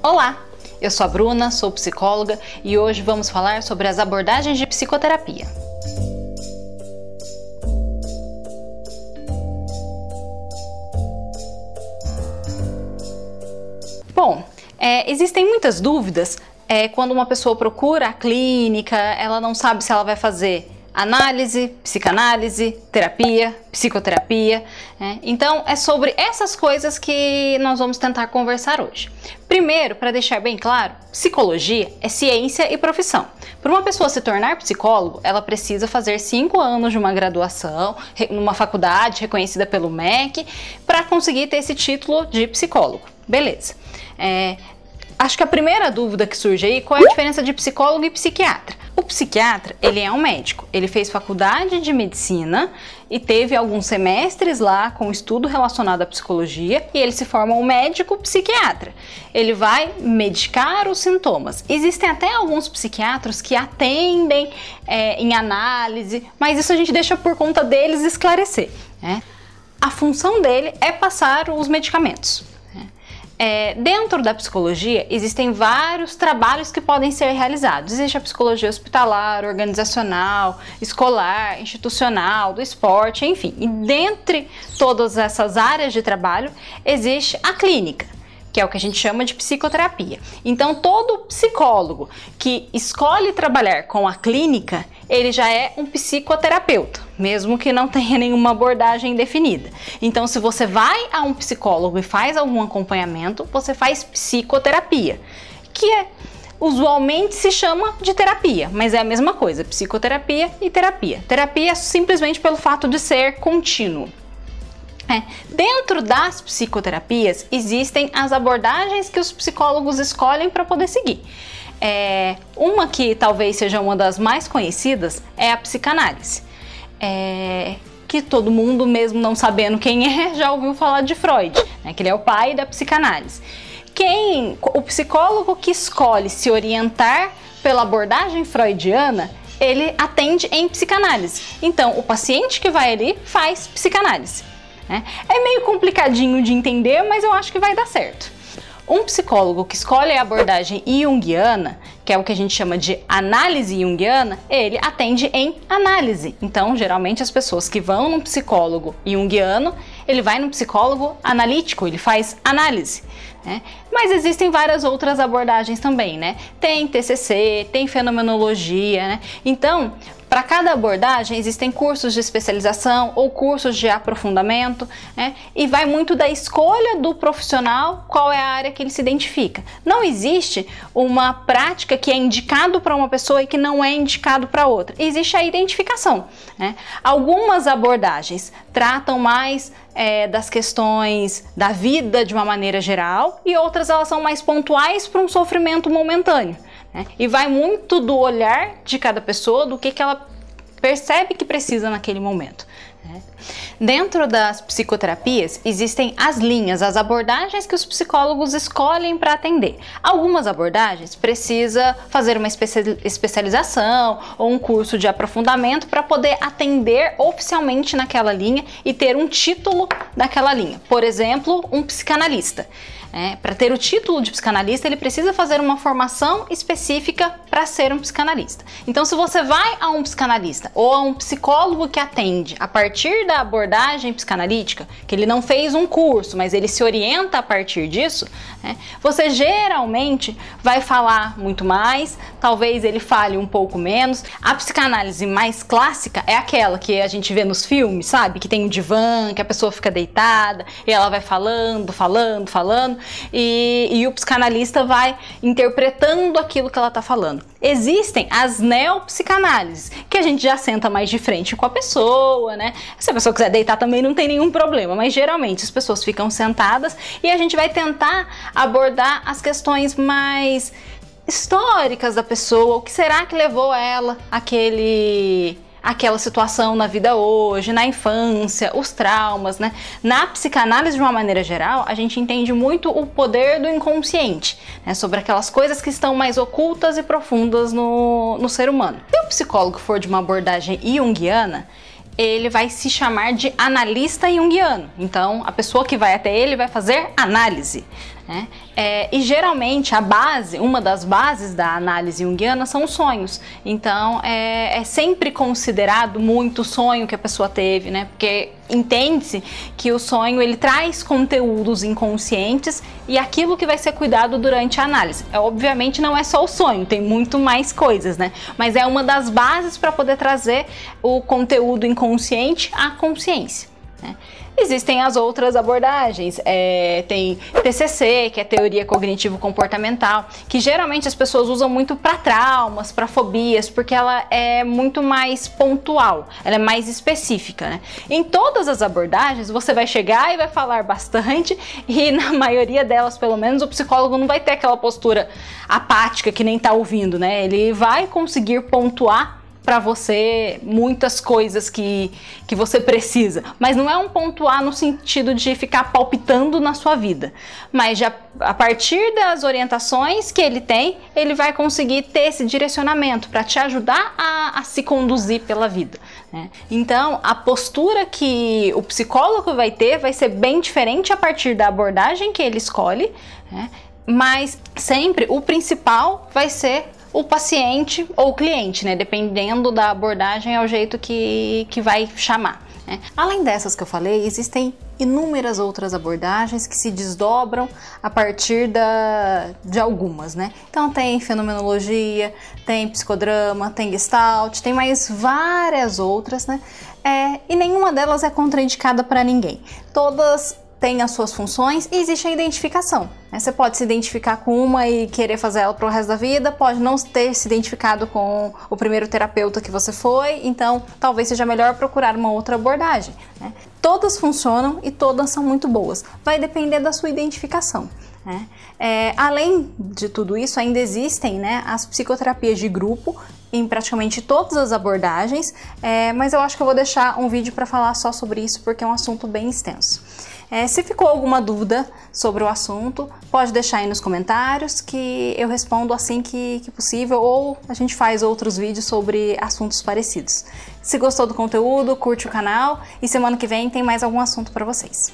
Olá, eu sou a Bruna, sou psicóloga e hoje vamos falar sobre as abordagens de psicoterapia. Bom, existem muitas dúvidas quando uma pessoa procura a clínica, ela não sabe se ela vai fazer análise, psicanálise, terapia, psicoterapia. Então é sobre essas coisas que nós vamos tentar conversar hoje. Primeiro, para deixar bem claro, psicologia é ciência e profissão. Para uma pessoa se tornar psicólogo, ela precisa fazer 5 anos de uma graduação, numa faculdade reconhecida pelo MEC, para conseguir ter esse título de psicólogo. Beleza. Acho que a primeira dúvida que surge aí, qual é a diferença de psicólogo e psiquiatra? O psiquiatra, ele é um médico, ele fez faculdade de medicina e teve alguns semestres lá com estudo relacionado à psicologia e ele se forma um médico psiquiatra. Ele vai medicar os sintomas. Existem até alguns psiquiatras que atendem em análise, mas isso a gente deixa por conta deles esclarecer, né? A função dele é passar os medicamentos. Dentro da psicologia existem vários trabalhos que podem ser realizados. Existe a psicologia hospitalar, organizacional, escolar, institucional, do esporte, enfim. E dentre todas essas áreas de trabalho existe a clínica, que é o que a gente chama de psicoterapia. Então todo psicólogo que escolhe trabalhar com a clínica, ele já é um psicoterapeuta, mesmo que não tenha nenhuma abordagem definida. Então se você vai a um psicólogo e faz algum acompanhamento, você faz psicoterapia, que usualmente se chama de terapia, mas é a mesma coisa, psicoterapia e terapia. Terapia é simplesmente pelo fato de ser contínuo. Dentro das psicoterapias existem as abordagens que os psicólogos escolhem para poder seguir. Uma que talvez seja uma das mais conhecidas é a psicanálise, que todo mundo, mesmo não sabendo quem é, já ouviu falar de Freud, né, que ele é o pai da psicanálise. O psicólogo que escolhe se orientar pela abordagem freudiana, ele atende em psicanálise. Então o paciente que vai ali faz psicanálise. É meio complicadinho de entender, mas eu acho que vai dar certo. Um psicólogo que escolhe a abordagem junguiana, que é o que a gente chama de análise junguiana, ele atende em análise. Então, geralmente as pessoas que vão num psicólogo junguiano, ele vai num psicólogo analítico, ele faz análise. Mas existem várias outras abordagens também, né? Tem TCC, tem fenomenologia, Então, para cada abordagem existem cursos de especialização ou cursos de aprofundamento, e vai muito da escolha do profissional qual é a área que ele se identifica. Não existe uma prática que é indicado para uma pessoa e que não é indicado para outra. Existe a identificação. Algumas abordagens tratam mais das questões da vida de uma maneira geral e outras elas são mais pontuais para um sofrimento momentâneo. E vai muito do olhar de cada pessoa, do que ela percebe que precisa naquele momento. Dentro das psicoterapias existem as linhas, as abordagens que os psicólogos escolhem para atender. Algumas abordagens precisa fazer uma especialização ou um curso de aprofundamento para poder atender oficialmente naquela linha e ter um título daquela linha. Por exemplo, um psicanalista. Para ter o título de psicanalista, ele precisa fazer uma formação específica para ser um psicanalista. Então, se você vai a um psicanalista ou a um psicólogo que atende a partir da abordagem psicanalítica, que ele não fez um curso, mas ele se orienta a partir disso, você geralmente vai falar muito mais, talvez ele fale um pouco menos. A psicanálise mais clássica é aquela que a gente vê nos filmes, sabe? Que tem um divã, que a pessoa fica deitada e ela vai falando, e o psicanalista vai interpretando aquilo que ela está falando. Existem as neopsicanálises, que a gente já senta mais de frente com a pessoa, Se a pessoa quiser deitar também não tem nenhum problema, mas geralmente as pessoas ficam sentadas e a gente vai tentar abordar as questões mais históricas da pessoa, o que será que levou ela àquela situação na vida hoje, na infância, os traumas, Na psicanálise, de uma maneira geral, a gente entende muito o poder do inconsciente, sobre aquelas coisas que estão mais ocultas e profundas no ser humano. Se o psicólogo for de uma abordagem junguiana, ele vai se chamar de analista junguiano. Então, a pessoa que vai até ele vai fazer análise. né? E geralmente a base, uma das bases da análise junguiana são os sonhos. Então é sempre considerado muito o sonho que a pessoa teve, né? Porque entende-se que o sonho ele traz conteúdos inconscientes e aquilo que vai ser cuidado durante a análise. Obviamente não é só o sonho, tem muito mais coisas, né? Mas é uma das bases para poder trazer o conteúdo inconsciente à consciência, né? Existem as outras abordagens, tem TCC, que é Teoria Cognitivo-Comportamental, que geralmente as pessoas usam muito para traumas, para fobias, porque ela é muito mais pontual, ela é mais específica, né? Em todas as abordagens você vai chegar e vai falar bastante e na maioria delas, pelo menos, o psicólogo não vai ter aquela postura apática que nem tá ouvindo, né? Ele vai conseguir pontuar para você muitas coisas que você precisa, mas não é um pontuar no sentido de ficar palpitando na sua vida, mas já a partir das orientações que ele tem, ele vai conseguir ter esse direcionamento para te ajudar a se conduzir pela vida, né? Então a postura que o psicólogo vai ter vai ser bem diferente a partir da abordagem que ele escolhe, né? Mas sempre o principal vai ser o paciente ou o cliente, né? Dependendo da abordagem é o jeito que vai chamar, né? Além dessas que eu falei, existem inúmeras outras abordagens que se desdobram a partir de algumas, né? Então tem fenomenologia, tem psicodrama, tem gestalt, tem mais várias outras, né? E nenhuma delas é contraindicada para ninguém. Todas tem as suas funções e existe a identificação, né? Você pode se identificar com uma e querer fazer ela pro resto da vida, pode não ter se identificado com o primeiro terapeuta que você foi, então talvez seja melhor procurar uma outra abordagem, né? Todas funcionam e todas são muito boas, vai depender da sua identificação, né? Além de tudo isso, ainda existem, né, as psicoterapias de grupo em praticamente todas as abordagens, mas eu acho que eu vou deixar um vídeo para falar só sobre isso porque é um assunto bem extenso. Se ficou alguma dúvida sobre o assunto, pode deixar aí nos comentários que eu respondo assim que possível, ou a gente faz outros vídeos sobre assuntos parecidos. Se gostou do conteúdo, curte o canal e semana que vem tem mais algum assunto para vocês.